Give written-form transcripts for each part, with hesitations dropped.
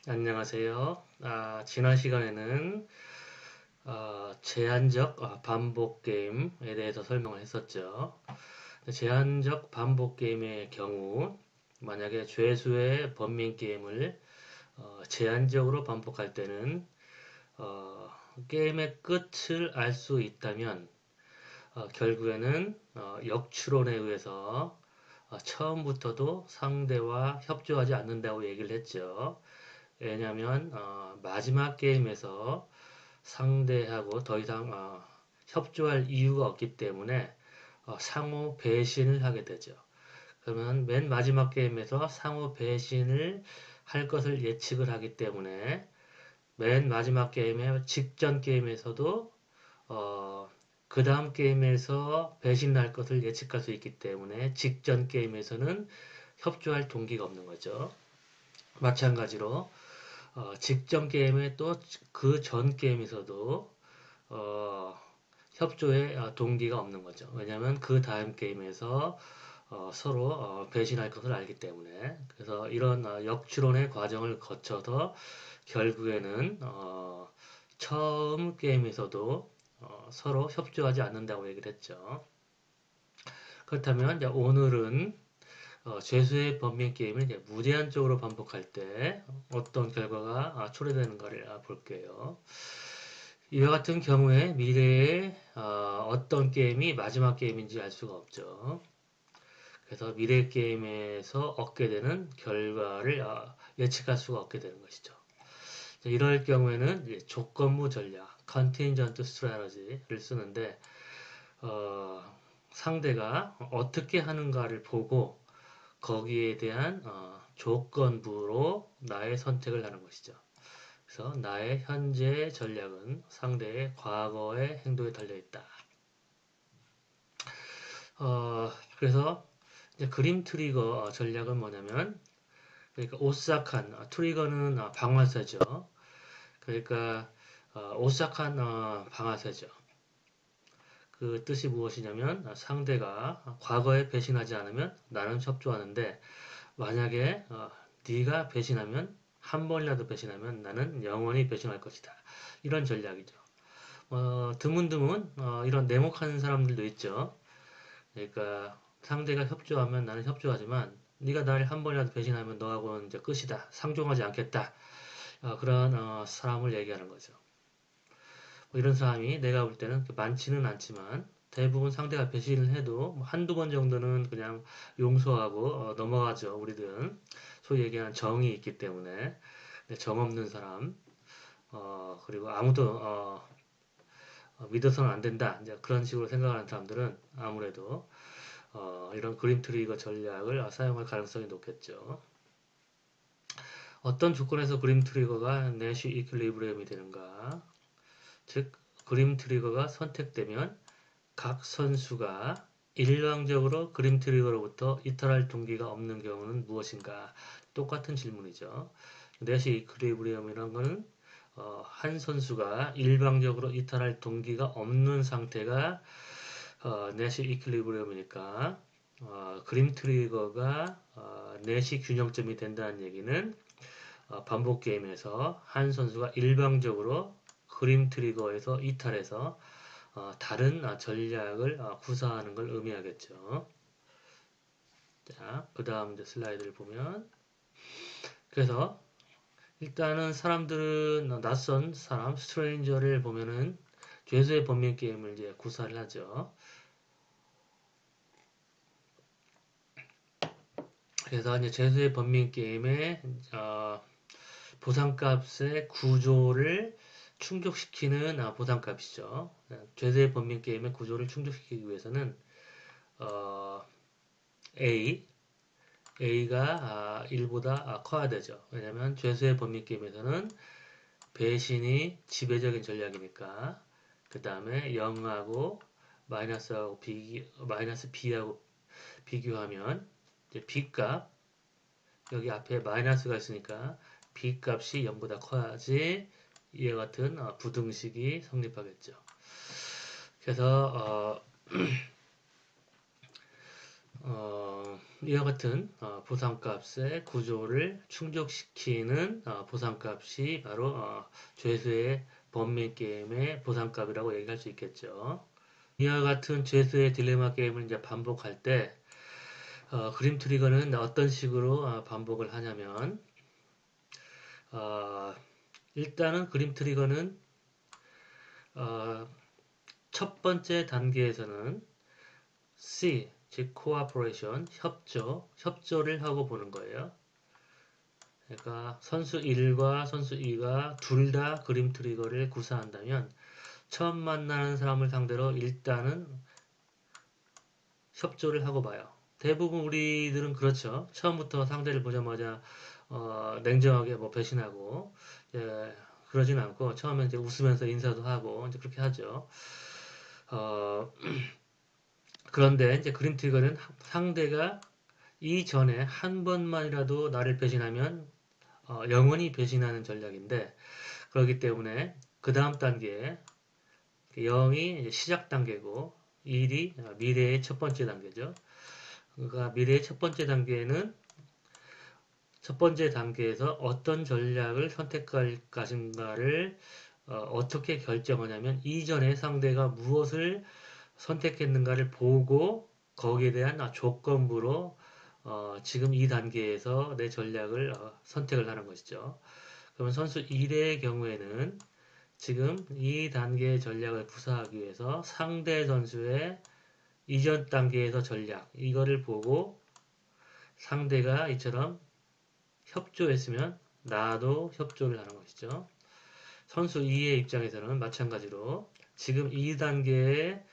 안녕하세요. 지난 시간에는 제한적 반복 게임에 대해서 설명을 했었죠. 제한적 반복 게임의 경우, 만약에 죄수의 범민 게임을 제한적으로 반복할 때는 어, 게임의 끝을 알 수 있다면 결국에는 역추론에 의해서 처음부터도 상대와 협조하지 않는다고 얘기를 했죠. 왜냐하면 마지막 게임에서 상대하고 더 이상 협조할 이유가 없기 때문에 상호 배신을 하게 되죠. 그러면 맨 마지막 게임에서 상호 배신을 할 것을 예측을 하기 때문에 맨 마지막 게임의 직전 게임에서도 그 다음 게임에서 배신할 것을 예측할 수 있기 때문에 직전 게임에서는 협조할 동기가 없는 거죠. 마찬가지로 직전 게임에 또 그 전 게임에서도 어, 협조의 동기가 없는 거죠. 왜냐하면 그 다음 게임에서 서로 배신할 것을 알기 때문에. 그래서 이런 역추론의 과정을 거쳐서 결국에는 처음 게임에서도 서로 협조하지 않는다고 얘기를 했죠. 그렇다면 이제 오늘은 죄수의 범민 게임을 이제 무제한적으로 반복할 때 어떤 결과가 초래되는가를 볼게요. 이와 같은 경우에 미래에 어떤 게임이 마지막 게임인지 알 수가 없죠. 그래서 미래 게임에서 얻게 되는 결과를 예측할 수가 없게 되는 것이죠. 이럴 경우에는 이제 조건부 전략, contingent strategy를 쓰는데 어, 상대가 어떻게 하는가를 보고 거기에 대한 조건부로 나의 선택을 하는 것이죠. 그래서 나의 현재 전략은 상대의 과거의 행동에 달려 있다. 그래서 이제 그림 트리거 전략은 뭐냐면, 그러니까 오싹한 트리거는 방아쇠죠. 그러니까 오싹한 방아쇠죠. 그 뜻이 무엇이냐면 상대가 과거에 배신하지 않으면 나는 협조하는데 만약에 네가 배신하면 한 번이라도 배신하면 나는 영원히 배신할 것이다. 이런 전략이죠. 드문드문 이런 냉혹한 사람들도 있죠. 그러니까 상대가 협조하면 나는 협조하지만 네가 나를 한 번이라도 배신하면 너하고는 이제 끝이다. 상종하지 않겠다. 그런 사람을 얘기하는 거죠. 뭐 이런 사람이 내가 볼 때는 많지는 않지만 대부분 상대가 배신을 해도 뭐 한두 번 정도는 그냥 용서하고 넘어가죠. 우리들은 소위 얘기하는 정이 있기 때문에 정 없는 사람 그리고 아무도 믿어서는 안 된다. 이제 그런 식으로 생각하는 사람들은 아무래도 이런 그림 트리거 전략을 사용할 가능성이 높겠죠. 어떤 조건에서 그림 트리거가 내쉬 이퀄리브리엄이 되는가? 즉 그림 트리거가 선택되면 각 선수가 일방적으로 그림 트리거로부터 이탈할 동기가 없는 경우는 무엇인가? 똑같은 질문이죠. 내시 이퀄리브리엄이라는 것은 한 선수가 일방적으로 이탈할 동기가 없는 상태가 내시 이퀄리브리엄이니까 그림 트리거가 내시 균형점이 된다는 얘기는 반복 게임에서 한 선수가 일방적으로 그림 트리거에서 이탈해서 다른 전략을 구사하는 걸 의미하겠죠. 자, 그 다음 슬라이드를 보면 그래서 일단은 사람들은 낯선 사람, 스트레인저를 보면은 죄수의 범민 게임을 이제 구사를 하죠. 그래서 이제 죄수의 범민 게임의 보상값의 구조를 충족시키는 보상값이죠. 죄수의 범민 게임의 구조를 충족시키기 위해서는 어, A, A가 1보다 커야 되죠. 왜냐면 죄수의 범위 게임에서는 배신이 지배적인 전략이니까. 그 다음에 0하고 마이너스 B하고 비교하면 이제 B값 여기 앞에 마이너스가 있으니까 B값이 0보다 커야지 이와 같은 부등식이 성립하겠죠. 그래서 이와 같은 보상값의 구조를 충족시키는 보상값이 바로 죄수의 범민 게임의 보상값이라고 얘기할 수 있겠죠. 이와 같은 죄수의 딜레마 게임을 이제 반복할 때 그림 트리거는 어떤 식으로 반복을 하냐면 일단은 그림 트리거는 첫 번째 단계에서는 C, 즉 cooperation, 협조를 하고 보는 거예요. 그러니까 선수 1과 선수 2가 둘 다 그림 트리거를 구사한다면 처음 만나는 사람을 상대로 일단은 협조를 하고 봐요. 대부분 우리들은 그렇죠. 처음부터 상대를 보자마자 냉정하게 뭐 배신하고 그러진 않고 처음에 이제 웃으면서 인사도 하고 이제 그렇게 하죠. 그런데 이제 그림 트리거는 상대가 이전에 한 번만이라도 나를 배신하면 영원히 배신하는 전략인데 그렇기 때문에 그 다음 단계에 0이 시작 단계고 1이 미래의 첫 번째 단계죠. 그러니까 미래의 첫 번째 단계는 첫 번째 단계에서 어떤 전략을 선택할 것인가를 어떻게 결정하냐면 이전에 상대가 무엇을 선택했는가를 보고 거기에 대한 조건부로 지금 이 단계에서 내 전략을 선택을 하는 것이죠. 그러면 선수 1의 경우에는 지금 이 단계의 전략을 구사하기 위해서 상대 선수의 이전 단계에서 전략 이거를 보고 상대가 이처럼 협조했으면 나도 협조를 하는 것이죠. 선수 2의 입장에서는 마찬가지로 지금 이 단계의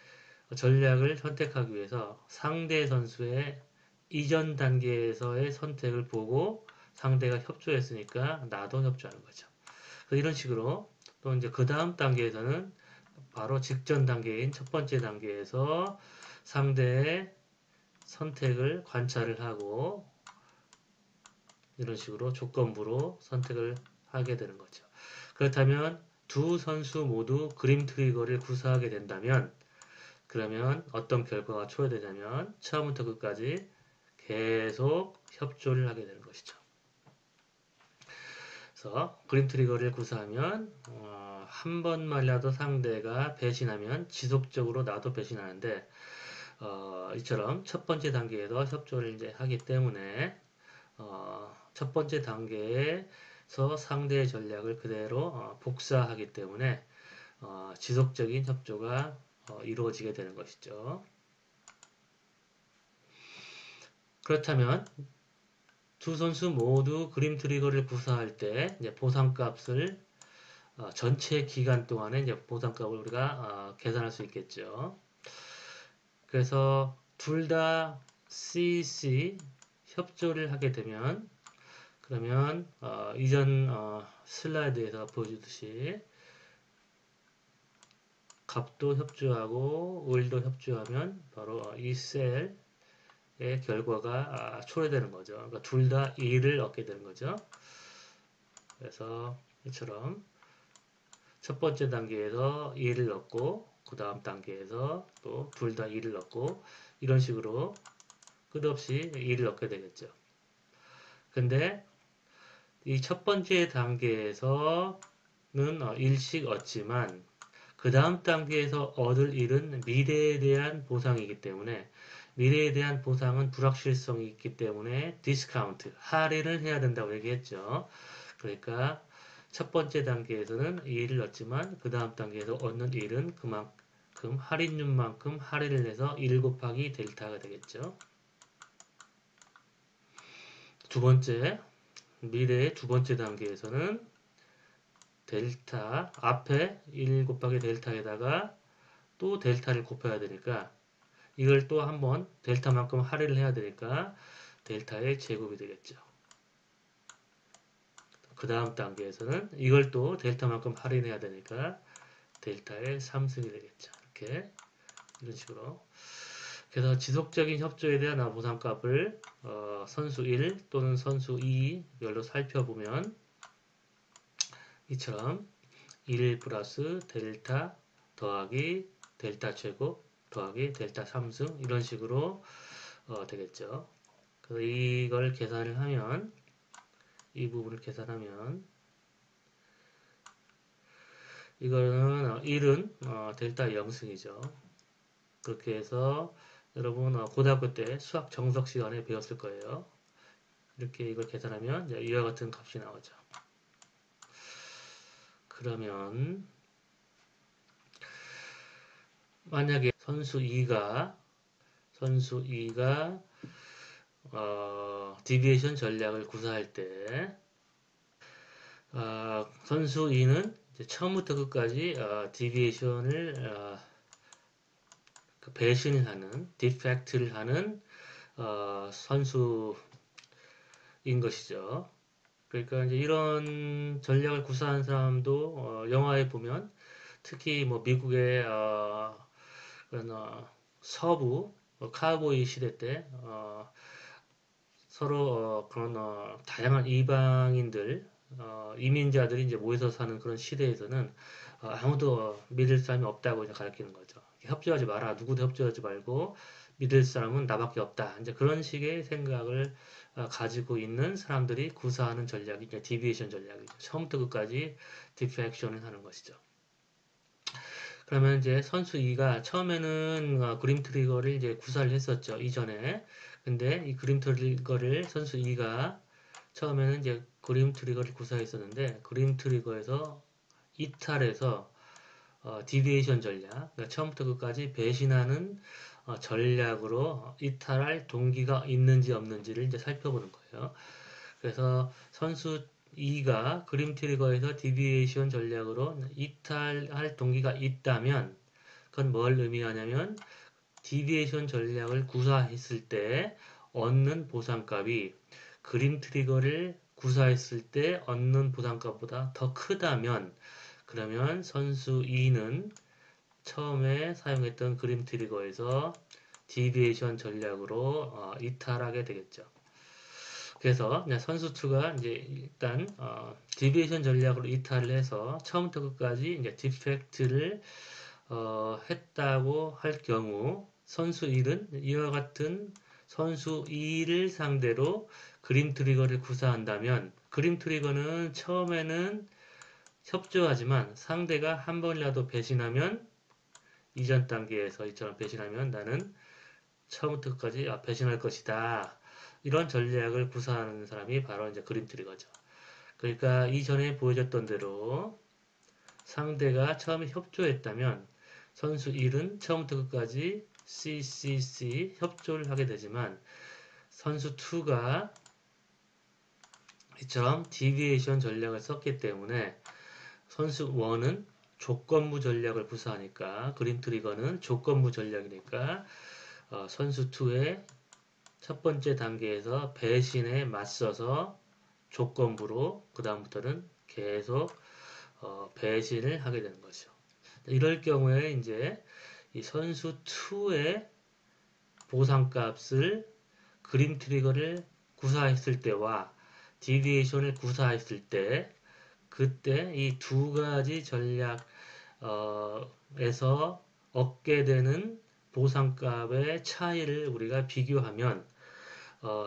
전략을 선택하기 위해서 상대 선수의 이전 단계에서의 선택을 보고 상대가 협조했으니까 나도 협조하는 거죠. 이런 식으로 또 이제 그 다음 단계에서는 바로 직전 단계인 첫 번째 단계에서 상대의 선택을 관찰을 하고 이런 식으로 조건부로 선택을 하게 되는 거죠. 그렇다면 두 선수 모두 그림 트리거를 구사하게 된다면 그러면 어떤 결과가 초래되냐면 처음부터 끝까지 계속 협조를 하게 되는 것이죠. 그래서 그림 트리거를 구사하면 한 번만이라도 상대가 배신하면 지속적으로 나도 배신하는데 이처럼 첫 번째 단계에서 협조를 이제 하기 때문에 첫 번째 단계에서 상대의 전략을 그대로 복사하기 때문에 지속적인 협조가 이루어지게 되는 것이죠. 그렇다면 두 선수 모두 그림 트리거를 구사할 때 이제 보상값을 전체 기간 동안에 이제 보상값을 우리가 계산할 수 있겠죠. 그래서 둘 다 CC 협조를 하게 되면 그러면 이전 슬라이드에서 보여주듯이 값도 협조하고 을도 협조하면 바로 이 셀의 결과가 초래되는 거죠. 그러니까 둘 다 2를 얻게 되는 거죠. 그래서 이처럼 첫 번째 단계에서 2를 얻고 그 다음 단계에서 또 둘 다 2를 얻고 이런 식으로 끝없이 2를 얻게 되겠죠. 근데 이 첫 번째 단계에서는 일씩 얻지만 그 다음 단계에서 얻을 일은 미래에 대한 보상이기 때문에 미래에 대한 보상은 불확실성이 있기 때문에 디스카운트, 할인을 해야 된다고 얘기했죠. 그러니까 첫 번째 단계에서는 2를 얻지만 그 다음 단계에서 얻는 일은 그만큼 할인율만큼 할인을 해서 1 곱하기 델타가 되겠죠. 두 번째, 미래의 두 번째 단계에서는 델타 앞에 1 곱하기 델타에다가 또 델타를 곱해야 되니까 이걸 또 한번 델타만큼 할인을 해야 되니까 델타의 제곱이 되겠죠. 그 다음 단계에서는 이걸 또 델타만큼 할인해야 되니까 델타의 3승이 되겠죠. 이렇게 이런 식으로 그래서 지속적인 협조에 대한 보상값을 선수 1 또는 선수 2별로 살펴보면 이처럼 1 플러스 델타 더하기 델타 제곱 더하기 델타 3승 이런 식으로 되겠죠. 그래서 이걸 계산을 하면 이 부분을 계산하면 이거는 1은 델타 0승이죠. 그렇게 해서 여러분 고등학교 때 수학 정석 시간에 배웠을 거예요. 이렇게 이걸 계산하면 이와 같은 값이 나오죠. 그러면 만약에 선수 2가 디비에이션 전략을 구사할 때 선수 2는 처음부터 끝까지 디비에이션을 배신을 하는 디펙트를 하는 선수인 것이죠. 그러니까 이제 이런 전략을 구사한 사람도 영화에 보면 특히 뭐 미국의 그런 서부 카우보이 시대 때 서로 그런 다양한 이방인들 이민자들이 이제 모여서 사는 그런 시대에서는 아무도 믿을 사람이 없다고 이제 가르치는 거죠. 협조하지 마라. 누구도 협조하지 말고 믿을 사람은 나밖에 없다. 이제 그런 식의 생각을 가지고 있는 사람들이 구사하는 전략이 이제 디비에이션 전략이죠. 처음부터 끝까지 디펙션을 하는 것이죠. 그러면 이제 선수 2가 처음에는 그림 트리거를 이제 구사를 했었죠. 이전에. 근데 이 그림 트리거를 선수 2가 처음에는 이제 그림 트리거를 구사했었는데 그림 트리거에서 이탈해서 디비에이션 전략, 그러니까 처음부터 끝까지 배신하는 전략으로 이탈할 동기가 있는지 없는지를 이제 살펴보는 거예요. 그래서 선수 2가 그림 트리거에서 디비에이션 전략으로 이탈할 동기가 있다면 그건 뭘 의미하냐면 디비에이션 전략을 구사했을 때 얻는 보상값이 그림 트리거를 구사했을 때 얻는 보상값보다 더 크다면 그러면 선수 2는 처음에 사용했던 그림 트리거에서 디비에이션 전략으로 이탈하게 되겠죠. 그래서 선수 2가 이제 일단 디비에이션 전략으로 이탈을 해서 처음부터 끝까지 이제 디펙트를 했다고 할 경우 선수 1은 이와 같은 선수 2를 상대로 그림 트리거를 구사한다면 그림 트리거는 처음에는 협조하지만 상대가 한 번이라도 배신하면 이전 단계에서 이처럼 배신하면 나는 처음부터 끝까지 배신할 것이다. 이런 전략을 구사하는 사람이 바로 이제 그림 트리거죠. 그러니까 이전에 보여줬던 대로 상대가 처음에 협조했다면 선수 1은 처음부터 끝까지 CCC 협조를 하게 되지만 선수 2가 이처럼 디비에이션 전략을 썼기 때문에 선수 1은 조건부 전략을 구사하니까 그림 트리거는 조건부 전략이니까 선수 2의 첫 번째 단계에서 배신에 맞서서 조건부로 그 다음부터는 계속 배신을 하게 되는 거죠. 이럴 경우에 이제 이 선수 2의 보상값을 그림 트리거를 구사했을 때와 디비에이션을 구사했을 때 그때 이 두 가지 전략에서 얻게 되는 보상값의 차이를 우리가 비교하면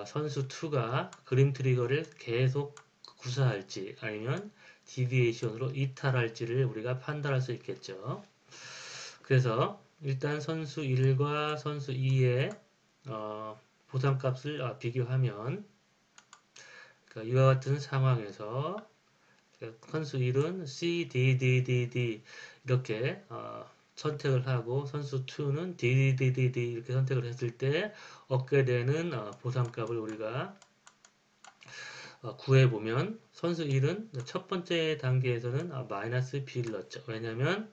선수 2가 그림 트리거를 계속 구사할지 아니면 디비에이션으로 이탈할지를 우리가 판단할 수 있겠죠. 그래서 일단 선수 1과 선수 2의 보상값을 비교하면 그러니까 이와 같은 상황에서 선수 1은 C, D, D, D, D 이렇게 선택을 하고 선수 2는 D, D, D, D 이렇게 선택을 했을 때 얻게 되는 보상값을 우리가 구해보면 선수 1은 첫 번째 단계에서는 마이너스 B를 넣었죠. 왜냐하면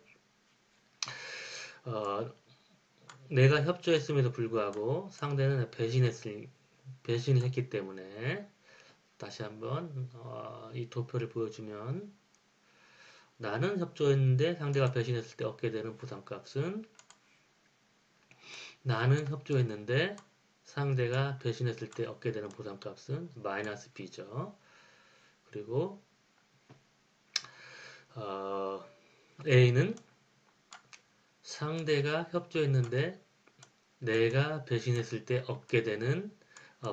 내가 협조했음에도 불구하고 상대는 배신을 했기 때문에 다시 한번 이 도표를 보여주면 나는 협조했는데 상대가 배신했을 때 얻게 되는 보상값은 나는 협조했는데 상대가 배신했을 때 얻게 되는 보상값은 마이너스 B죠. 그리고 A는 상대가 협조했는데 내가 배신했을 때 얻게 되는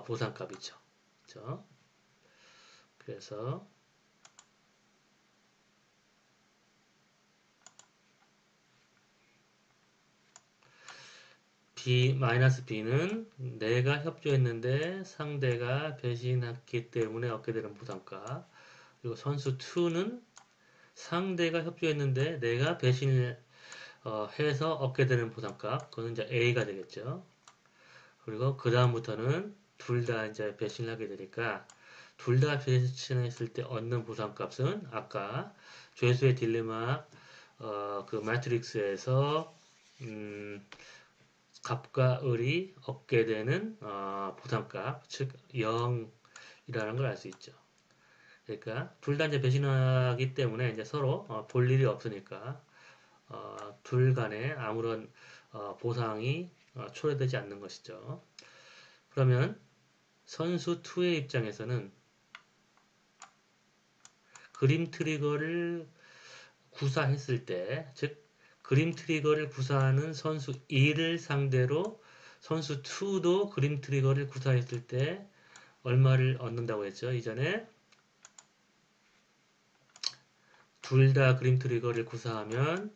보상값이죠. 그렇죠? 그래서 B는 내가 협조했는데 상대가 배신했기 때문에 얻게 되는 보상값. 그리고 선수 2는 상대가 협조했는데 내가 배신을 해서 얻게 되는 보상값. 그거는 이제 A가 되겠죠. 그리고 그 다음부터는 둘 다 이제 배신을 하게 되니까 둘 다 배신했을 때 얻는 보상값은 아까 죄수의 딜레마 그 매트릭스에서 값과 을이 얻게 되는 보상값, 즉 0이라는 걸 알 수 있죠. 그러니까 둘 다 이제 배신하기 때문에 이제 서로 볼 일이 없으니까 둘 간에 아무런 보상이 초래되지 않는 것이죠. 그러면 선수 2의 입장에서는 그림 트리거를 구사했을 때, 즉 그림 트리거를 구사하는 선수 1을 상대로 선수 2도 그림 트리거를 구사했을 때 얼마를 얻는다고 했죠? 이전에 둘 다 그림 트리거를 구사하면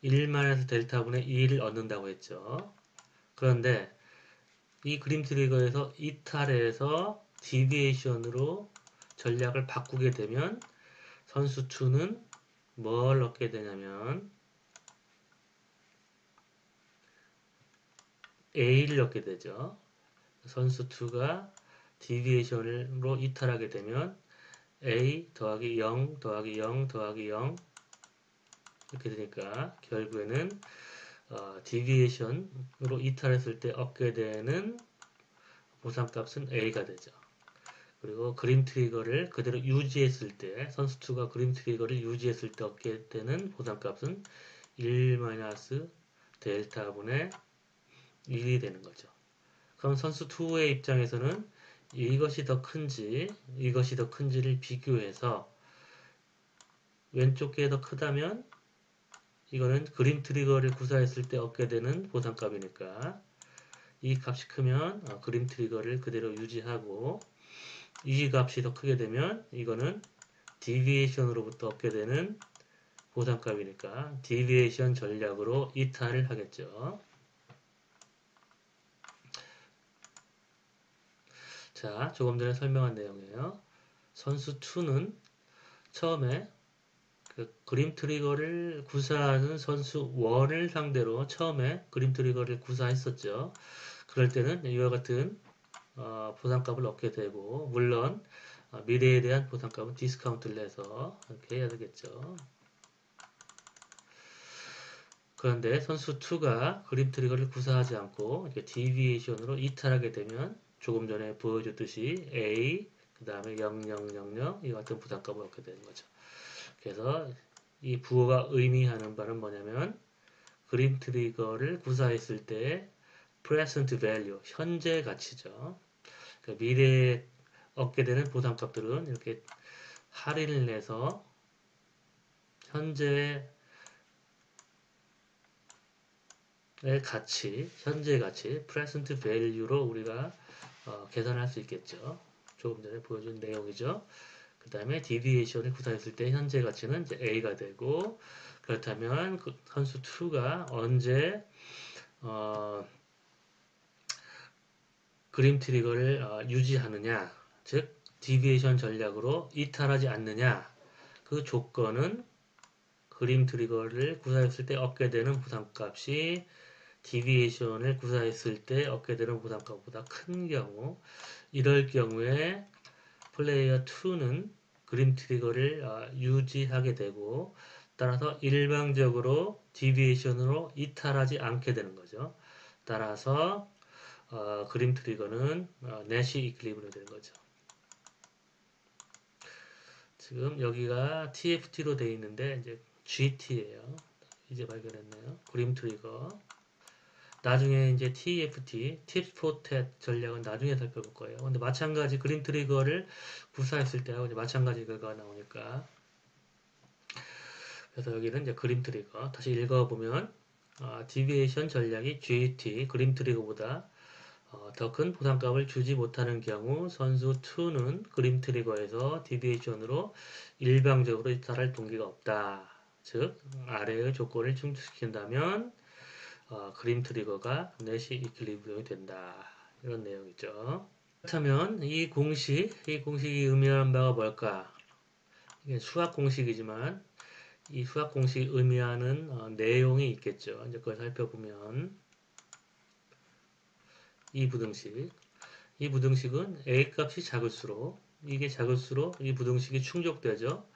1-델타분의 2를 얻는다고 했죠. 그런데 이 그림 트리거에서 이탈해서 디비에이션으로 전략을 바꾸게 되면 선수 2는 뭘 얻게 되냐면 A를 얻게 되죠. 선수 2가 디비에이션으로 이탈하게 되면 A 더하기 0 더하기 0 더하기 0 이렇게 되니까 결국에는 디비에이션으로 이탈했을 때 얻게 되는 보상값은 A가 되죠. 그리고 그림 트리거를 그대로 유지했을 때 선수 2가 그림 트리거를 유지했을 때 얻게 되는 보상값은 1-델타분의 1이 되는 거죠. 그럼 선수 2의 입장에서는 이것이 더 큰지 이것이 더 큰지를 비교해서 왼쪽 게 더 크다면 이거는 그림 트리거를 구사했을 때 얻게 되는 보상값이니까 이 값이 크면 그림 트리거를 그대로 유지하고 이 값이 더 크게 되면 이거는 디비에이션으로부터 얻게 되는 보상값이니까 디비에이션 전략으로 이탈을 하겠죠. 자, 조금 전에 설명한 내용이에요. 선수 2는 처음에 그 그림 트리거를 구사하는 선수 1을 상대로 처음에 그림 트리거를 구사했었죠. 그럴 때는 이와 같은 보상값을 얻게 되고 물론 미래에 대한 보상값은 디스카운트를 해서 이렇게 해야 되겠죠. 그런데 선수 2가 그림 트리거를 구사하지 않고 이렇게 디비에이션으로 이탈하게 되면 조금 전에 보여줬듯이 A 그 다음에 0000 이 같은 부담값을 얻게 되는 거죠. 그래서 이 부호가 의미하는 바는 뭐냐면 그림 트리거를 구사했을 때 present value, 현재 가치죠. 그러니까 미래에 얻게 되는 보상값들은 이렇게 할인을 내서 현재의 가치, 현재 가치, present value로 우리가 계산할 수 있겠죠. 조금 전에 보여준 내용이죠. 그 다음에 deviation을 구사했을 때 현재 가치는 이제 A가 되고 그렇다면 그 선수 2가 언제 그림 트리거를 유지하느냐, 즉 디비에이션 전략으로 이탈하지 않느냐, 그 조건은 그림 트리거를 구사했을 때 얻게 되는 부담값이 디비에이션을 구사했을 때 얻게 되는 부담값보다 큰 경우, 이럴 경우에 플레이어 2는 그림 트리거를 유지하게 되고 따라서 일방적으로 디비에이션으로 이탈하지 않게 되는 거죠. 따라서 그림 트리거는 내시 이퀄리브리엄이 되는 거죠. 지금 여기가 TFT로 되어 있는데 이제 GT예요. 이제 발견했네요. 그림 트리거. 나중에 이제 TFT, Tips for Tat 전략은 나중에 살펴볼 거예요. 근데 마찬가지 그림 트리거를 구사했을 때하고 이제 마찬가지 결과가 나오니까. 그래서 여기는 이제 그림 트리거. 다시 읽어보면 디비에이션 전략이 GT 그림 트리거보다 더 큰 보상값을 주지 못하는 경우 선수 2는 그림 트리거에서 디비에이션으로 일방적으로 이탈할 동기가 없다. 즉 아래의 조건을 충족시킨다면 그림 트리거가 넷이 이퀄리브리엄이 된다. 이런 내용이죠. 그렇다면 이 공식이 의미하는 바가 뭘까? 이게 수학 공식이지만 이 수학 공식이 의미하는 내용이 있겠죠. 이제 그걸 살펴보면 이 부등식, 이 부등식은 a 값이 작을수록 이게 작을수록 이 부등식이 충족되죠.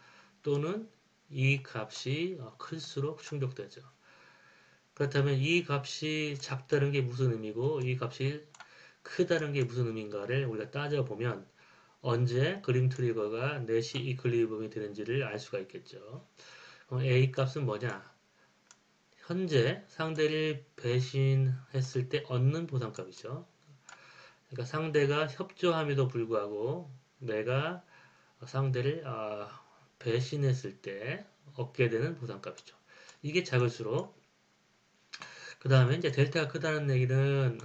또는 이 값이 클수록 충족되죠. 그렇다면 이 값이 작다는 게 무슨 의미고 이 값이 크다는 게 무슨 의미인가를 우리가 따져보면 언제 그림 트리거가 넷이 이퀄리브리엄이 되는지를 알 수가 있겠죠. A 값은 뭐냐? 현재 상대를 배신했을 때 얻는 보상값이죠. 그러니까 상대가 협조함에도 불구하고 내가 상대를 배신했을 때 얻게 되는 보상값이죠. 이게 작을수록 그 다음에 이제 델타가 크다는 얘기는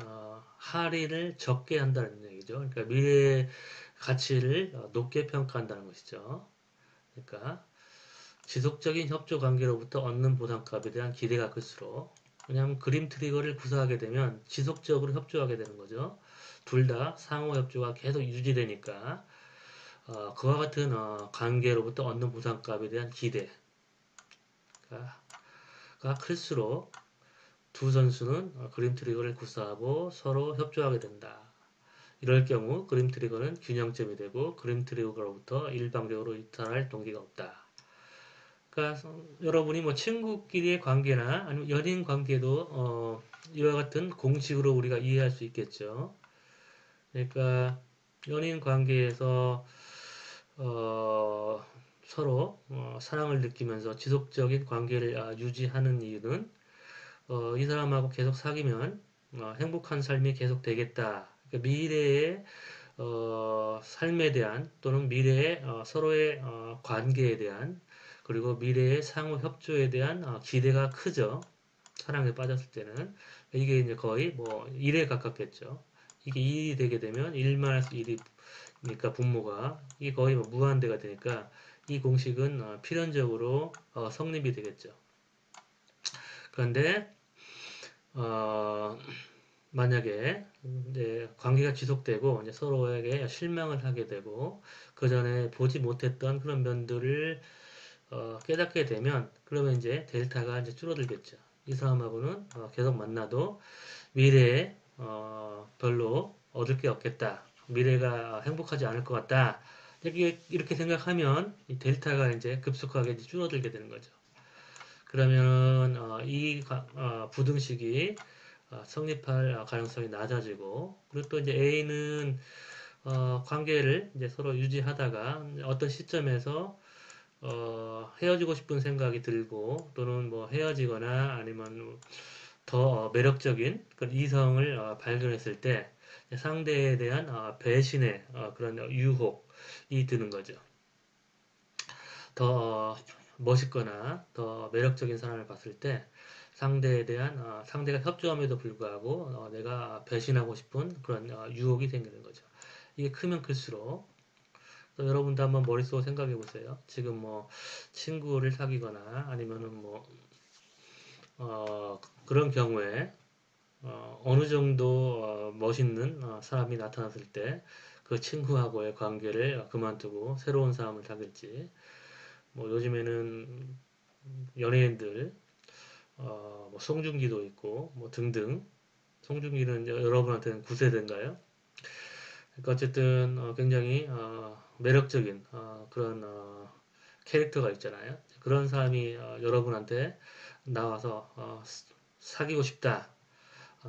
할인을 적게 한다는 얘기죠. 그러니까 미래의 가치를 높게 평가한다는 것이죠. 그러니까 지속적인 협조 관계로부터 얻는 보상값에 대한 기대가 클수록 왜냐하면 그림 트리거를 구사하게 되면 지속적으로 협조하게 되는 거죠. 둘 다 상호 협조가 계속 유지되니까 그와 같은 관계로부터 얻는 보상값에 대한 기대가 클수록 두 선수는 그림 트리거를 구사하고 서로 협조하게 된다. 이럴 경우 그림 트리거는 균형점이 되고 그림 트리거로부터 일방적으로 이탈할 동기가 없다. 그러니까 여러분이 뭐 친구끼리의 관계나 아니면 연인 관계도 이와 같은 공식으로 우리가 이해할 수 있겠죠. 그러니까 연인 관계에서 서로 사랑을 느끼면서 지속적인 관계를 유지하는 이유는 이 사람하고 계속 사귀면 행복한 삶이 계속 되겠다. 그러니까 미래의 삶에 대한 또는 미래의 서로의 관계에 대한 그리고 미래의 상호 협조에 대한 기대가 크죠. 사랑에 빠졌을 때는 이게 이제 거의 뭐 1에 가깝겠죠. 이게 2이 되게 되면 1-1이니까 분모가 이게 거의 뭐 무한대가 되니까 이 공식은 필연적으로 성립이 되겠죠. 그런데 만약에 이제 관계가 지속되고 이제 서로에게 실망을 하게 되고 그 전에 보지 못했던 그런 면들을 깨닫게 되면 그러면 이제 델타가 이제 줄어들겠죠. 이 사람하고는 계속 만나도 미래에 별로 얻을 게 없겠다. 미래가 행복하지 않을 것 같다. 이렇게 생각하면 이 델타가 이제 급속하게 이제 줄어들게 되는 거죠. 그러면 이 부등식이 성립할 가능성이 낮아지고 그리고 또 이제 A는 관계를 이제 서로 유지하다가 어떤 시점에서 헤어지고 싶은 생각이 들고 또는 뭐 헤어지거나 아니면 더 매력적인 그런 이성을 발견했을 때 상대에 대한 배신의 그런 유혹이 드는 거죠. 더 멋있거나 더 매력적인 사람을 봤을 때 상대에 대한 상대가 협조함에도 불구하고 내가 배신하고 싶은 그런 유혹이 생기는 거죠. 이게 크면 클수록 여러분도 한번 머릿속으로 생각해 보세요. 지금 뭐 친구를 사귀거나 아니면은 뭐 그런 경우에 어느 정도 멋있는 사람이 나타났을 때 그 친구하고의 관계를 그만두고 새로운 사람을 사귈지 뭐 요즘에는 연예인들 뭐 송중기도 있고 뭐 등등 송중기는 여러분한테는 9세대인가요? 그러니까 어쨌든 굉장히 매력적인 그런 캐릭터가 있잖아요. 그런 사람이 여러분한테 나와서 사귀고 싶다.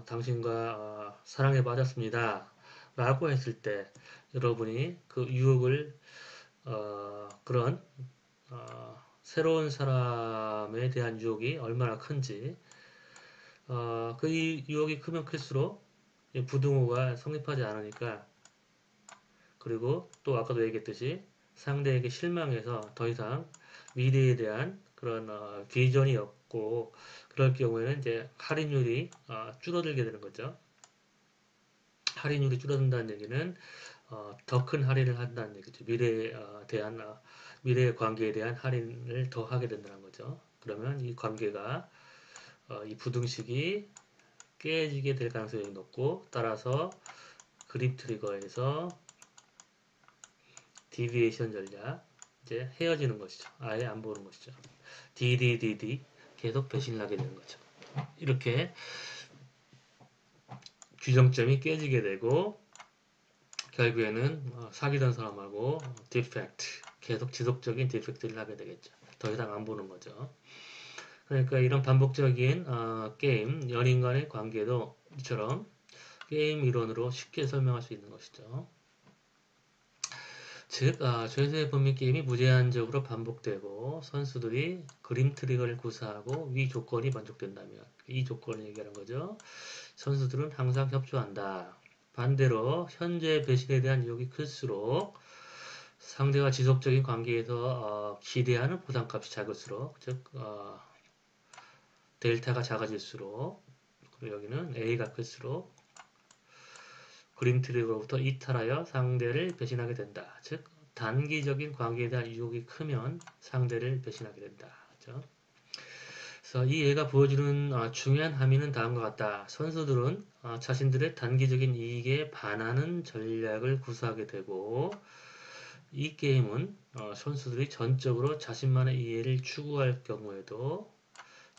당신과 사랑에 빠졌습니다. 라고 했을 때 여러분이 그 유혹을 그런 새로운 사람에 대한 유혹이 얼마나 큰지 그 유혹이 크면 클수록 부등호가 성립하지 않으니까 그리고 또 아까도 얘기했듯이 상대에게 실망해서 더 이상 미래에 대한 그런 비전이 없고 그럴 경우에는 이제 할인율이 줄어들게 되는 거죠. 할인율이 줄어든다는 얘기는 더 큰 할인을 한다는 얘기죠. 미래의 관계에 대한 할인을 더 하게 된다는 거죠. 그러면 이 관계가 이 부등식이 깨지게 될 가능성이 높고 따라서 그립 트리거에서 디비에이션 전략 이제 헤어지는 것이죠. 아예 안 보는 것이죠. DDDD 계속 배신을 하게 되는 거죠. 이렇게 규정점이 깨지게 되고 결국에는 사귀던 사람하고 디펙트 계속 지속적인 디펙트를 하게 되겠죠. 더 이상 안 보는 거죠. 그러니까 이런 반복적인 게임, 연인 간의 관계도 이처럼 게임 이론으로 쉽게 설명할 수 있는 것이죠. 즉, 죄수의 범위 게임이 무제한적으로 반복되고 선수들이 그림 트리거를 구사하고 위 조건이 만족된다면 이 조건을 얘기하는 거죠. 선수들은 항상 협조한다. 반대로 현재 배신에 대한 유혹이 클수록 상대와 지속적인 관계에서 기대하는 보상값이 작을수록 즉 델타가 작아질수록 그리고 여기는 A가 클수록 그림 트리거로부터 이탈하여 상대를 배신하게 된다. 즉 단기적인 관계에 대한 유혹이 크면 상대를 배신하게 된다. 그렇죠? 그래서 이 예가 보여주는 중요한 함의는 다음과 같다. 선수들은 자신들의 단기적인 이익에 반하는 전략을 구사하게 되고 이 게임은 선수들이 전적으로 자신만의 이해를 추구할 경우에도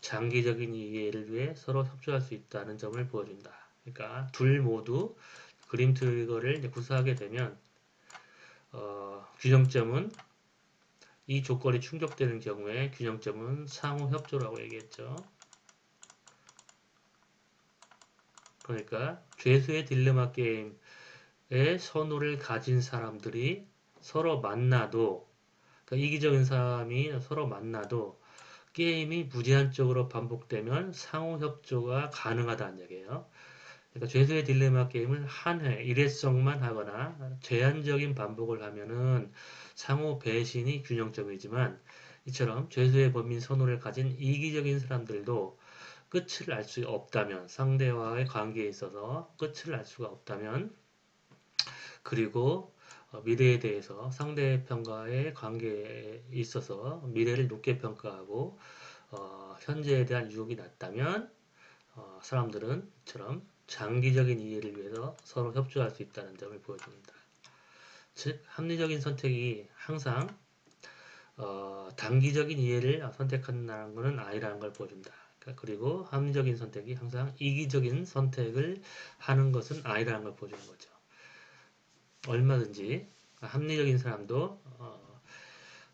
장기적인 이해를 위해 서로 협조할 수 있다는 점을 보여준다. 그러니까 둘 모두 그림 트리거를 구사하게 되면 균형점은 이 조건이 충족되는 경우에 균형점은 상호 협조라고 얘기했죠. 그러니까 죄수의 딜레마 게임의 선호를 가진 사람들이 서로 만나도 그러니까 이기적인 사람이 서로 만나도 게임이 무제한적으로 반복되면 상호 협조가 가능하다는 얘기예요. 그러니까 죄수의 딜레마 게임을 한 회, 일회성만 하거나 제한적인 반복을 하면은 상호 배신이 균형점이지만 이처럼 죄수의 범민 선호를 가진 이기적인 사람들도 끝을 알 수 없다면 상대와의 관계에 있어서 끝을 알 수가 없다면 그리고 미래에 대해서 상대편과의 관계에 있어서 미래를 높게 평가하고 현재에 대한 유혹이 낮다면 사람들은 이처럼 장기적인 이해를 위해서 서로 협조할 수 있다는 점을 보여줍니다. 즉 합리적인 선택이 항상 단기적인 이해를 선택한다는 것은 아니라는 걸 보여준다. 그리고 합리적인 선택이 항상 이기적인 선택을 하는 것은 아니라는 걸 보여주는 거죠. 얼마든지 합리적인 사람도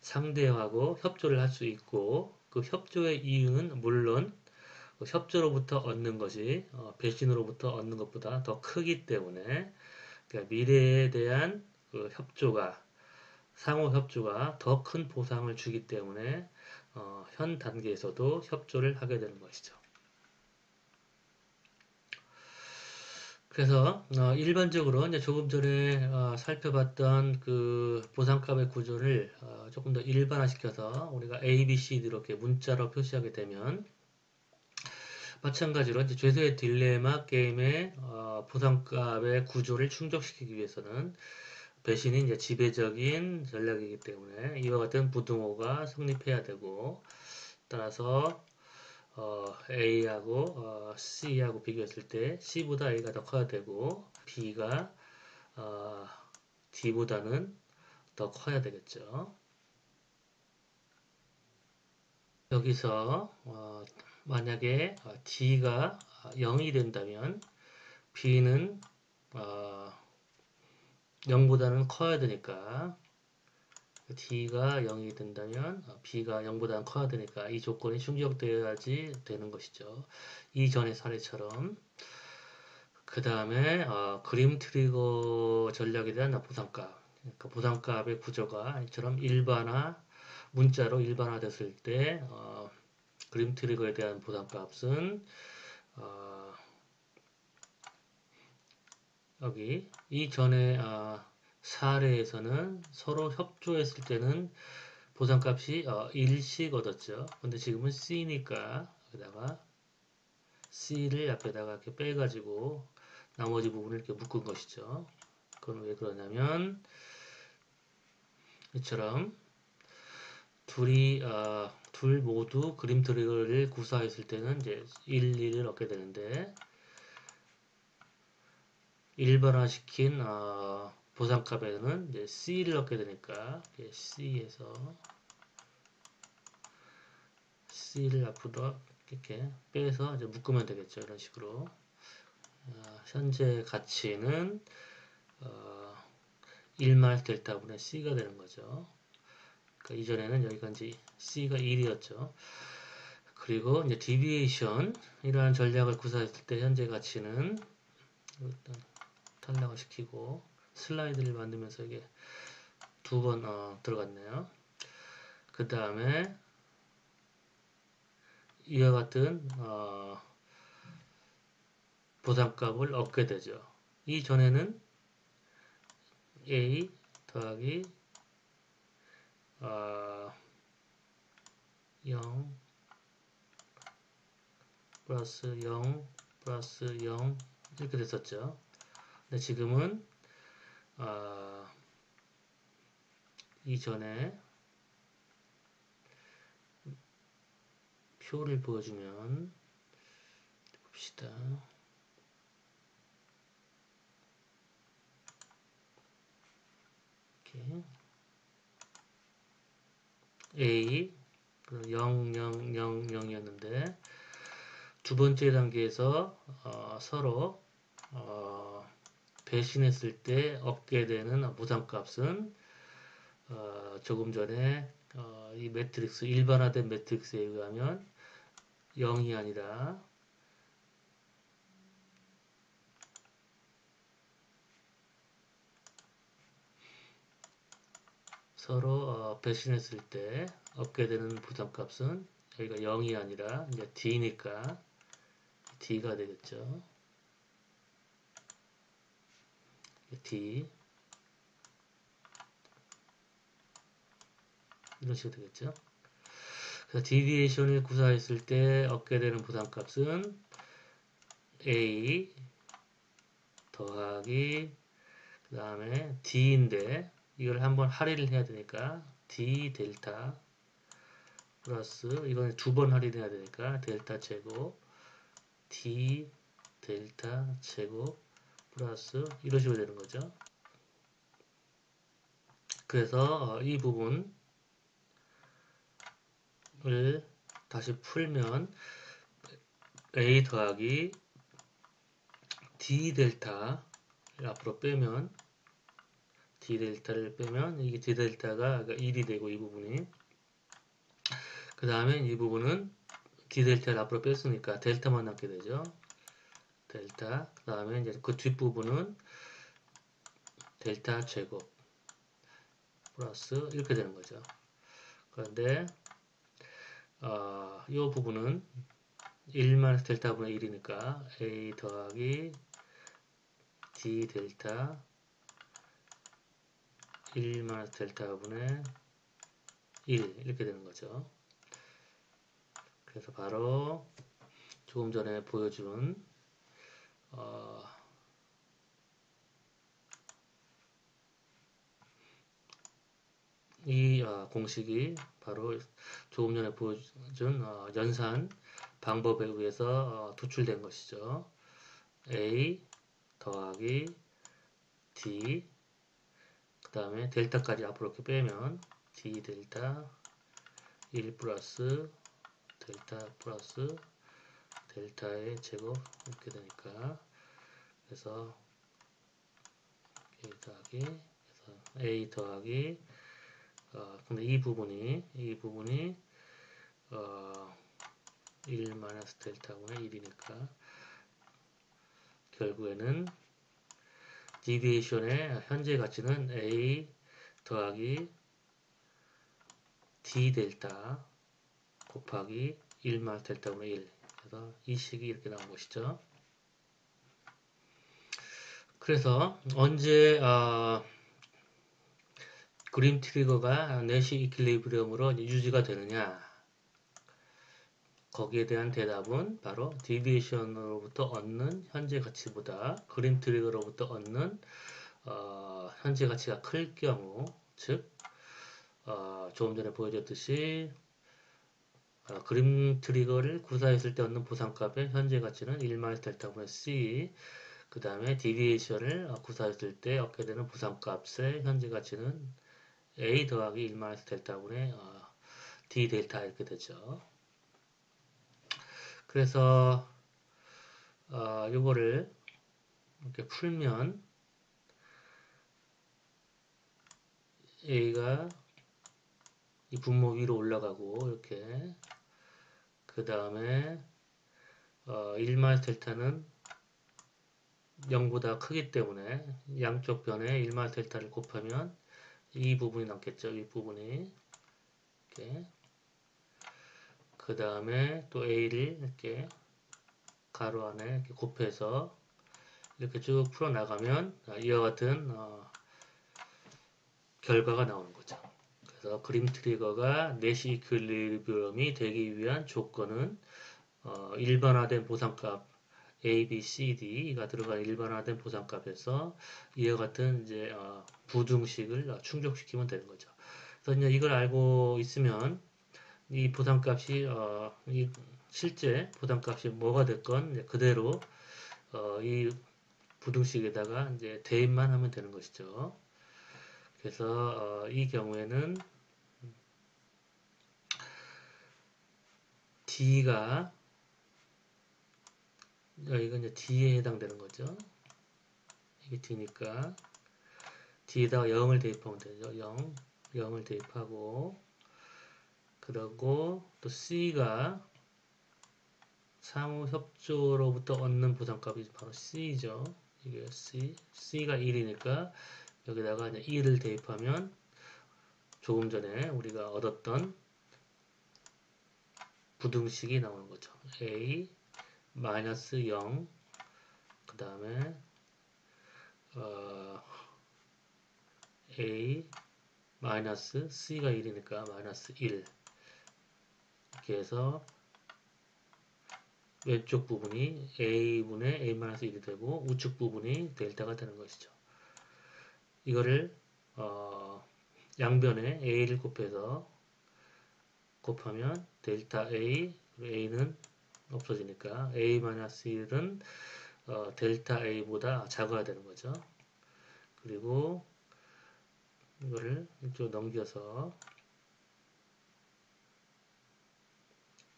상대하고 협조를 할 수 있고 그 협조의 이유는 물론 그 협조로부터 얻는 것이 배신으로부터 얻는 것보다 더 크기 때문에 그러니까 미래에 대한 그 협조가 상호 협조가 더 큰 보상을 주기 때문에 현 단계에서도 협조를 하게 되는 것이죠. 그래서 일반적으로 이제 조금 전에 살펴봤던 그 보상값의 구조를 조금 더 일반화시켜서 우리가 A, B, C 이렇게 문자로 표시하게 되면 마찬가지로 이제 죄수의 딜레마 게임의 보상값의 구조를 충족시키기 위해서는 배신이 이제 지배적인 전략이기 때문에 이와 같은 부등호가 성립해야 되고 따라서 A하고 C하고 비교했을 때 C보다 A가 더 커야 되고 B가 D보다는 더 커야 되겠죠. 여기서 만약에 D가 0이 된다면 B는 0보다는 커야 되니까 D가 0이 된다면 B가 0보다는 커야 되니까 이 조건이 충족되어야지 되는 것이죠. 이전의 사례처럼 그 다음에 그림 트리거 전략에 대한 보상값 그러니까 보상값의 구조가 이처럼 문자로 일반화됐을 때 그림 트리거에 대한 보상값은 여기 이전의 사례에서는 서로 협조했을 때는 보상값이 1씩 얻었죠. 근데 지금은 C니까 여기다가 C를 앞에다가 이렇게 빼가지고 나머지 부분을 이렇게 묶은 것이죠. 그건 왜 그러냐면 이처럼 둘 모두 그림 트리거를 구사했을 때는 이제 1, 1을 얻게 되는데 일반화시킨 보상값에는 이제 C를 얻게 되니까 C에서 C를 앞으로 이렇게 빼서 이제 묶으면 되겠죠. 이런 식으로 현재 가치는 1 델타분의 C가 되는 거죠. 그러니까 이전에는 여기가 이제 C가 1이었죠. 그리고 이제 디비에이션 이러한 전략을 구사했을 때 현재 가치는 일단 탈락을 시키고 슬라이드를 만들면서 이게 두 번 들어갔네요. 그 다음에 이와 같은 보상값을 얻게 되죠. 이전에는 A 더하기 0 플러스 0 플러스 0 이렇게 됐었죠. 근데 지금은 이전에 표를 보여주면 봅시다. 이렇게 A 0, 0, 0, 0이었는데 두 번째 단계에서 서로 배신했을 때 얻게 되는 보상값은 조금 전에 이 매트릭스 일반화된 매트릭스에 의하면 0이 아니라 서로 배신했을 때 얻게 되는 보상값은 여기가 0이 아니라 이제 D니까 D가 되겠죠. D 이런 식으로 되겠죠. 그래서 디비에이션을 구사했을 때 얻게 되는 보상값은 A 더하기 그 다음에 D인데 이걸 한번 할인을 해야 되니까 D 델타 플러스 이건 두 번 할인해야 되니까 델타 제곱 D 델타 제곱 플러스 이런 식으로 되는 거죠. 그래서 이 부분을 다시 풀면 A 더하기 D 델타를 앞으로 빼면 D 델타를 빼면 이게 D 델타가 1이 되고 이 부분이 그 다음에 이 부분은 D 델타를 앞으로 뺐으니까 델타만 남게 되죠. 델타 그 다음에 이제 그 뒷부분은 델타 제곱 플러스 이렇게 되는 거죠. 그런데 이 부분은 1 델타분의 1이니까 A 더하기 D 델타 1 델타분의 1 이렇게 되는 거죠. 그래서 바로 조금 전에 보여준 이 공식이 바로 조금 전에 보여준 연산 방법에 의해서 도출된 것이죠. A 더하기 D 그 다음에 델타까지 앞으로 이렇게 빼면 D 델타 1 플러스 델타 플러스 델타의 제곱 이렇게 되니까 그래서 A 더하기 그래서 A 더하기 근데 이 부분이 1 마이너스 델타분의 1이니까 결국에는 디비에이션의 현재 가치는 A 더하기 D 델타 곱하기 1 마이너스 델타분의 1 그래서 이 식이 이렇게 나온 것이죠. 그래서 언제 그림 트리거가 내시 이퀄리브리엄으로 유지가 되느냐? 거기에 대한 대답은 바로 디비에이션으로부터 얻는 현재 가치보다 그림 트리거로부터 얻는 현재 가치가 클 경우, 즉 조금 전에 보여줬듯이 그림 트리거를 구사했을 때 얻는 보상값의 현재 가치는 1-델타분의 C, 그 다음에 디비에이션을 구사했을 때 얻게 되는 보상값의 현재 가치는 A 더하기 1-델타분의 D 델타 이렇게 되죠. 그래서 요거를 이렇게 풀면 A가 이 분모 위로 올라가고 이렇게 그 다음에 1-델타는 0보다 크기 때문에 양쪽 변에 1-델타를 곱하면 이 부분이 남겠죠. 이 부분이 이렇게 그 다음에 또 A를 이렇게 가로 안에 이렇게 곱해서 이렇게 쭉 풀어나가면 이와 같은 결과가 나오는 거죠. 그래서 그림 트리거가 내시 이퀄리브리엄이 되기 위한 조건은 일반화된 보상값 A, B, C, D가 들어간 일반화된 보상값에서 이와 같은 이제 부등식을 충족시키면 되는 거죠. 그래서 이제 이걸 알고 있으면 이 보상값이 이 실제 보상값이 뭐가 됐건 그대로 이 부등식에다가 이제 대입만 하면 되는 것이죠. 그래서 이 경우에는 D가 이건 이제 D에 해당되는 거죠. 이게 D니까 D에다가 0을 대입하면 되죠. 0을 대입하고 그러고 또 C가 상호 협조로부터 얻는 보상값이 바로 C죠. 이게 C가 1이니까 여기다가 이제 1을 대입하면 조금 전에 우리가 얻었던 부등식이 나오는 거죠. A 마이너스 0 그 다음에 A 마이너스 C가 1이니까 마이너스 1 이렇게 해서 왼쪽 부분이 A분의 A-1이 되고 우측 부분이 델타가 되는 것이죠. 이거를 양변에 A를 곱하면 델타 A, A는 없어지니까 A-1은 델타 A보다 작아야 되는 거죠. 그리고 이거를 이쪽 넘겨서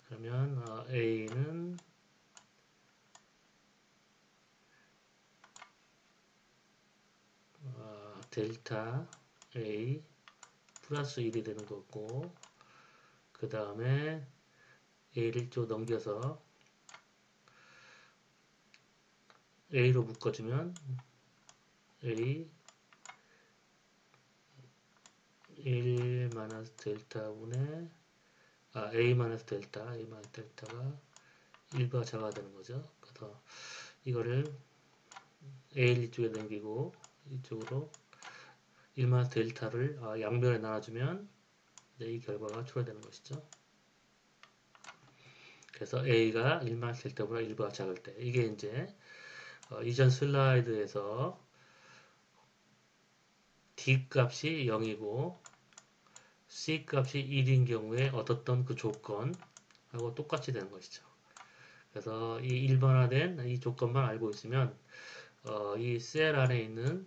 그러면 A는 델타 A 플러스 1이 되는 거고 그 다음에 A를 쭉 넘겨서 A로 묶어주면 A 1 마이너스 델타분의 A 마이너스 델타가 1보다 작아야 되는 거죠. 그래서 이거를 A를 이쪽에 넘기고 이쪽으로 1 마이너스 델타를 양변에 나눠주면 이 결과가 초래되는 것이죠. 그래서 A가 1 마이너스 델타보다 1보다 작을 때 이게 이제 이전 슬라이드에서 D 값이 0이고 C 값이 1인 경우에 얻었던 그 조건하고 똑같이 되는 것이죠. 그래서 이 일반화된 이 조건만 알고 있으면 이 셀 안에 있는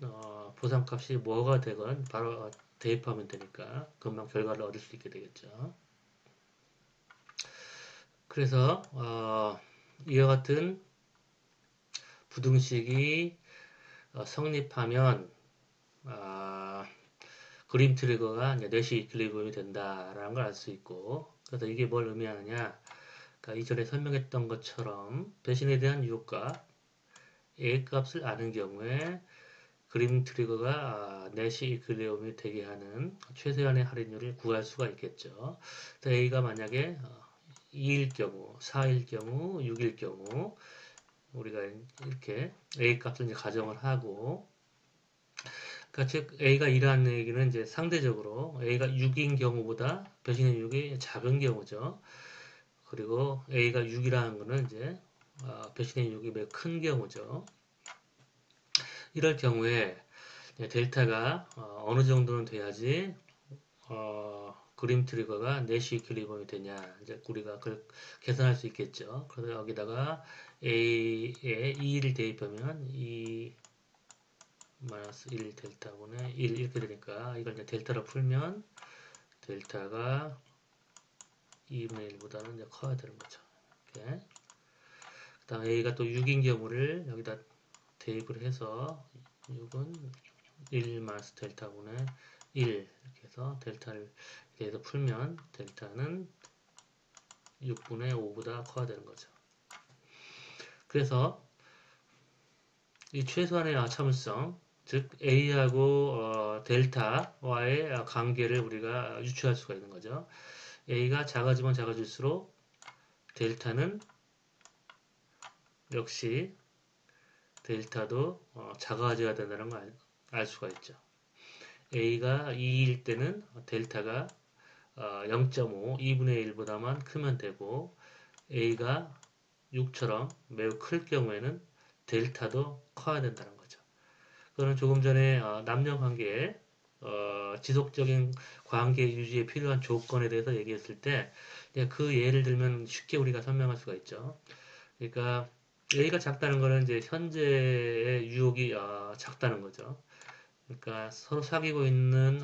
보상값이 뭐가 되건 바로 대입하면 되니까 금방 결과를 얻을 수 있게 되겠죠. 그래서 이와 같은 부등식이 성립하면 그림 트리거가 내시 이퀄리브리엄이 된다라는 걸 알 수 있고 그래서 이게 뭘 의미하느냐 그러니까 이전에 설명했던 것처럼 배신에 대한 유효값 A 값을 아는 경우에 그림 트리거가 내시 이퀄리브리엄이 되게 하는 최소한의 할인율을 구할 수가 있겠죠. A가 만약에 2일 경우, 4일 경우, 6일 경우 우리가 이렇게 A 값을 이제 가정을 하고 그러니까 즉 A가 2라는 얘기는 이제 상대적으로 A가 6인 경우보다 배신의 유혹이 작은 경우죠. 그리고 A가 6이라는 거는 이제 배신의 유혹이 매우 큰 경우죠. 이럴 경우에 델타가 어느 정도는 돼야지 그림 트리거가 내시 이퀄리브럼이 되냐 이제 우리가 그걸 계산할 수 있겠죠. 그래서 여기다가 A에 2를 대입하면 2 마이너스 1 델타분의 1 이렇게 되니까 이걸 이제 델타로 풀면 델타가 2분의 1보다는 이제 커야 되는 거죠. 이렇게. 그 다음 A가 또 6인 경우를 여기다 대입을 해서 6은 1 마이너스 델타분의 1 이렇게 해서 델타를 이렇게 해서 풀면 델타는 6분의 5보다 커야 되는 거죠. 그래서 이 최소한의 참을성 즉 A하고 델타와의 관계를 우리가 유추할 수가 있는 거죠. A가 작아지면 작아질수록 델타는 역시 델타도 작아져야 된다는 걸 알 수가 있죠. A가 2일 때는 델타가 0.5, 2분의 1보다만 크면 되고 A가 6처럼 매우 클 경우에는 델타도 커야 된다는 거죠. 그거는 조금 전에 남녀 관계에 지속적인 관계 유지에 필요한 조건에 대해서 얘기했을 때 그 예를 들면 쉽게 우리가 설명할 수가 있죠. 그러니까 A가 작다는 거는 이제 현재의 유혹이 작다는 거죠. 그러니까 서로 사귀고 있는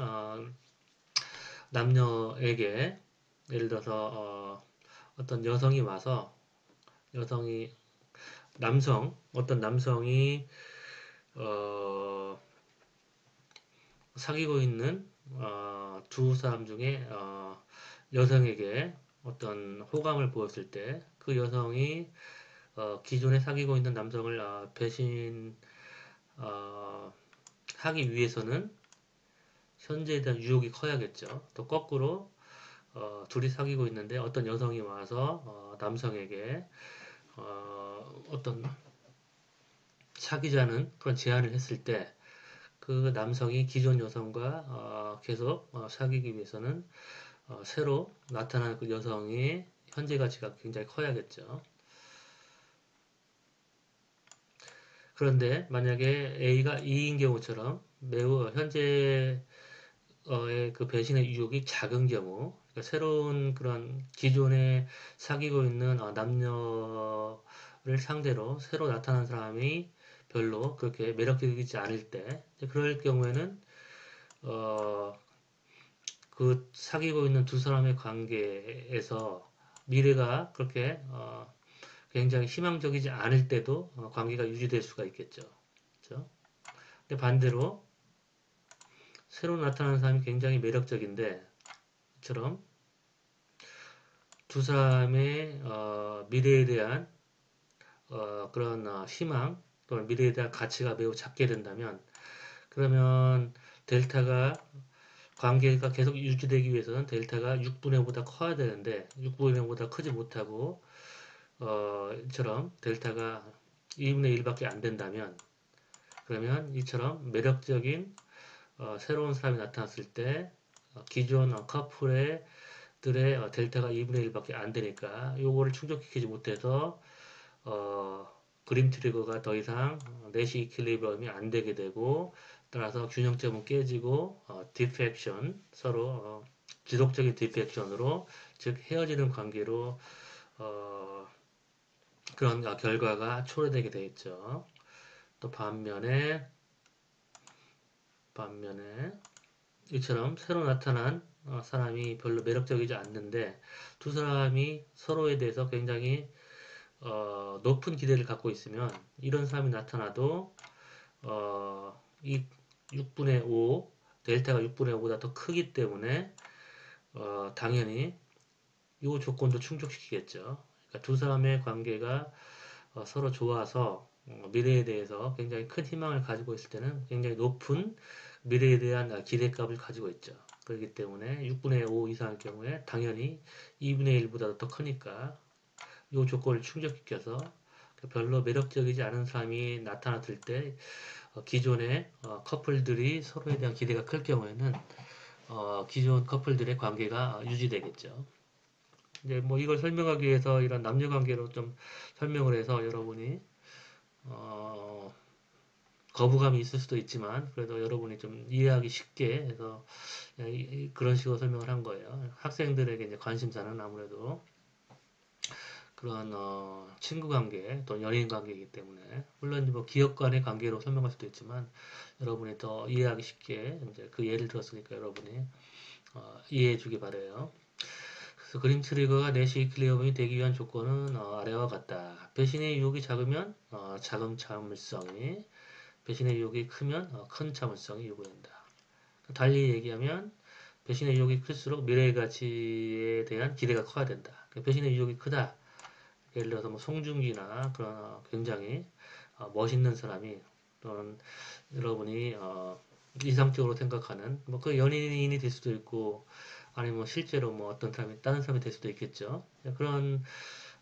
남녀에게 예를 들어서 어떤 여성이 와서 여성이 어떤 남성이 어, 사귀고 있는 두 사람 중에 여성에게 어떤 호감을 보였을 때 그 여성이 기존에 사귀고 있는 남성을 하기 위해서는 현재에 대한 유혹이 커야겠죠. 또 거꾸로 둘이 사귀고 있는데 어떤 여성이 와서 남성에게 어떤 사귀자는 그런 제안을 했을 때 그 남성이 기존 여성과 계속 사귀기 위해서는 새로 나타나는 그 여성의 현재 가치가 굉장히 커야겠죠. 그런데 만약에 A가 2인 경우처럼 매우 현재의 그 배신의 유혹이 작은 경우, 그러니까 새로운 그런 기존에 사귀고 있는 남녀를 상대로 새로 나타난 사람이 별로 그렇게 매력적이지 않을 때, 그럴 경우에는 그 사귀고 있는 두 사람의 관계에서 미래가 그렇게 굉장히 희망적이지 않을 때도 관계가 유지될 수가 있겠죠. 그렇죠? 근데 반대로 새로 나타나는 사람이 굉장히 매력적인데 처럼 두 사람의 미래에 대한 그런 희망 또는 미래에 대한 가치가 매우 작게 된다면 그러면 델타가 관계가 계속 유지되기 위해서는 델타가 6분의 5보다 커야 되는데 6분의 5보다 크지 못하고 이처럼 델타가 2분의 1밖에 안 된다면 그러면 이처럼 매력적인 새로운 사람이 나타났을 때 기존 커플의 들의 델타가 2분의 1밖에 안 되니까 요거를 충족시키지 못해서 그림 트리거가 더 이상 내시 이퀄리브럼이 안 되게 되고 따라서 균형점은 깨지고 디펙션 서로 지속적인 디펙션으로 즉 헤어지는 관계로 그런 결과가 초래되게 되겠죠. 또 반면에 이처럼 새로 나타난 사람이 별로 매력적이지 않는데 두 사람이 서로에 대해서 굉장히 높은 기대를 갖고 있으면 이런 사람이 나타나도 이 6분의 5 델타가 6분의 5보다 더 크기 때문에 당연히 이 조건도 충족시키겠죠. 그러니까 두 사람의 관계가 서로 좋아서 미래에 대해서 굉장히 큰 희망을 가지고 있을 때는 굉장히 높은 미래에 대한 기대값을 가지고 있죠. 그렇기 때문에 6분의 5 이상일 경우에 당연히 2분의 1보다 더 크니까 이 조건을 충족시켜서 별로 매력적이지 않은 사람이 나타났을 때 기존의 커플들이 서로에 대한 기대가 클 경우에는 기존 커플들의 관계가 유지되겠죠. 이제 뭐 이걸 설명하기 위해서 이런 남녀 관계로 좀 설명을 해서 여러분이 어, 거부감이 있을 수도 있지만 그래도 여러분이 좀 이해하기 쉽게 해서 그런 식으로 설명을 한 거예요. 학생들에게 이제 관심사는 아무래도 그런 친구 관계 또 연인 관계이기 때문에 물론 뭐 기업 간의 관계로 설명할 수도 있지만 여러분이 더 이해하기 쉽게 이제 그 예를 들었으니까 여러분이 이해해 주기 바래요. 그래서 그림 트리거가 내시 클리어범이 되기 위한 조건은 아래와 같다. 배신의 유혹이 작으면 작은 참을성이, 배신의 유혹이 크면 큰 참을성이 요구된다. 달리 얘기하면 배신의 유혹이 클수록 미래의 가치에 대한 기대가 커야 된다. 배신의 유혹이 크다. 예를 들어서 뭐 송중기나 그런 굉장히 멋있는 사람이 또는 여러분이 이상적으로 생각하는 뭐 그 연인이 될 수도 있고 아니면 뭐 실제로 뭐 어떤 사람이 다른 사람이 될 수도 있겠죠. 그런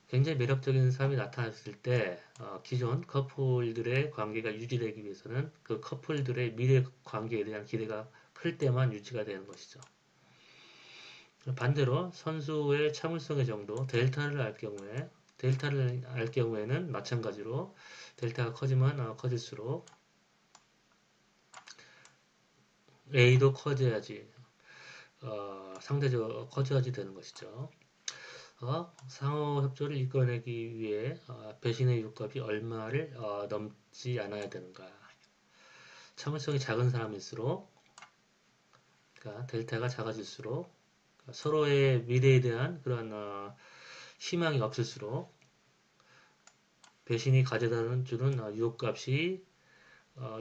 굉장히 매력적인 사람이 나타났을 때 기존 커플들의 관계가 유지되기 위해서는 그 커플들의 미래 관계에 대한 기대가 클 때만 유지가 되는 것이죠. 반대로 선수의 참을성의 정도 델타를 알 경우에는 마찬가지로 델타가 커지면 커질수록 A도 커져야지 상대적으로 커져야지 되는 것이죠. 상호 협조를 이끌어내기 위해 배신의 유급값이 얼마를 넘지 않아야 되는가. 참을성이 작은 사람일수록 그러니까 델타가 작아질수록 서로의 미래에 대한 그런 희망이 없을수록 배신이 가져다 주는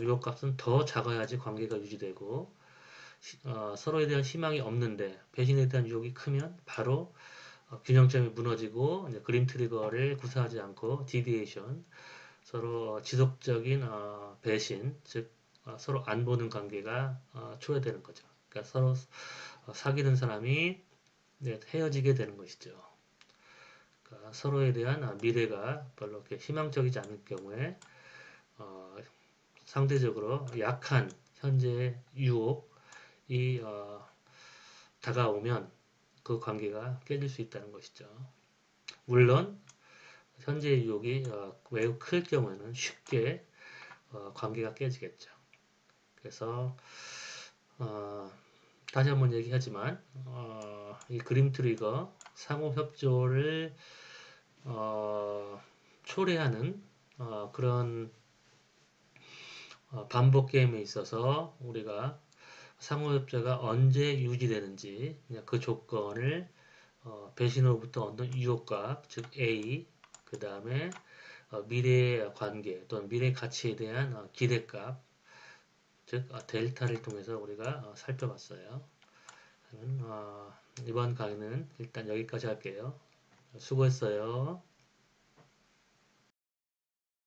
유혹값은 더 작아야지 관계가 유지되고 서로에 대한 희망이 없는데 배신에 대한 유혹이 크면 바로 균형점이 무너지고 이제 그림 트리거를 구사하지 않고 디비에이션 서로 지속적인 배신 즉 서로 안 보는 관계가 초래되는 거죠. 그러니까 서로 사귀는 사람이 헤어지게 되는 것이죠. 그러니까 서로에 대한 미래가 별로 이렇게 희망적이지 않을 경우에 상대적으로 약한 현재의 유혹이 다가오면 그 관계가 깨질 수 있다는 것이죠. 물론 현재의 유혹이 매우 클 경우에는 쉽게 관계가 깨지겠죠. 그래서 다시 한번 얘기하지만 이 그림 트리거 상호 협조를 초래하는 그런 반복 게임에 있어서 우리가 상호협조가 언제 유지되는지 그 조건을 배신으로부터 얻는 유혹값 즉 A 그 다음에 미래의 관계 또는 미래 가치에 대한 기대값 즉 델타를 통해서 우리가 살펴봤어요. 그러면 이번 강의는 일단 여기까지 할게요. 수고했어요.